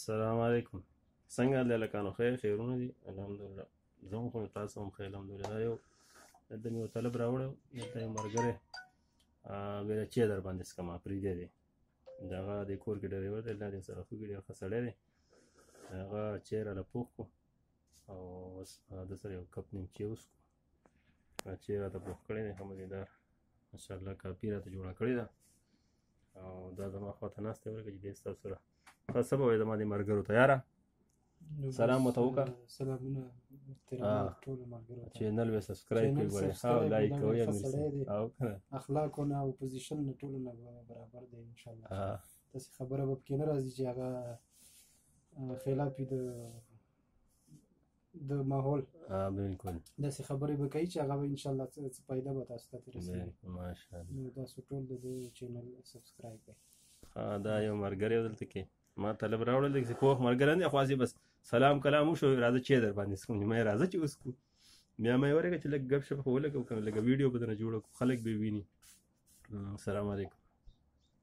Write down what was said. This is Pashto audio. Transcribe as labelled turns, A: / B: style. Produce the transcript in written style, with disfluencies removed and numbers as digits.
A: السلام علیکم. څنګه دی لکانو؟ خیرونه دي؟ الحمدلله. زه هم خو تاسو هم ښه الحمدلله. دا یو دلته مې یو طلب راوړی، دلته یو ملګری بیلچې در باندې څکمه پرېږدی دی. د هغه د کور کې ډریور دی، الله دې سره ښه کړي، ډېر ښه سړی دی. هغه چای راله پوخ کړو او اوس ده سره یو کپ نیم چای وڅښو. چای راته پوخ کړی دی، ښه مزېدار ماشاءالله کافي راته جوړه کړې ده. او دا زما خواته ناست دی، ورکه چې دی ستاسو سره څه به وایې زما دې ملګرو ته یاره؟ سلام ورته وکړه.
B: سلامونه احترامات ټولو ملګرو ته.
A: چینل به سبسکرایب کړئ، ګورئ او لایک کوئ. او
B: اخلاقونه او پوزیشن نه ټولو نه برابر دی انشاءالله. داسې خبره به پکې نه راځي چې هغه خلاف وي د ماحول.
A: بالکل
B: داسې خبرې به کوي چې هغه به انشاءالله څه فایده به تاسو ته رسېږي.
A: ماشاءالله.
B: نو تاسو ټول د دې چینل سبسکرایب کړئ.
A: دا یو ملګری و دلته کې ما طلب راوړل دی، پوخ ملګری نه دی، خو بس سلام کلام وشو، راځه چای در باندې څکو. ما راځه چې وڅکو. بیا ما یې ورکړه چې لږ ګپ شپ خو ولګوو که نه، لږه ویډیو به درنه جوړه کړو، خلک به ویني. السلام علیکم.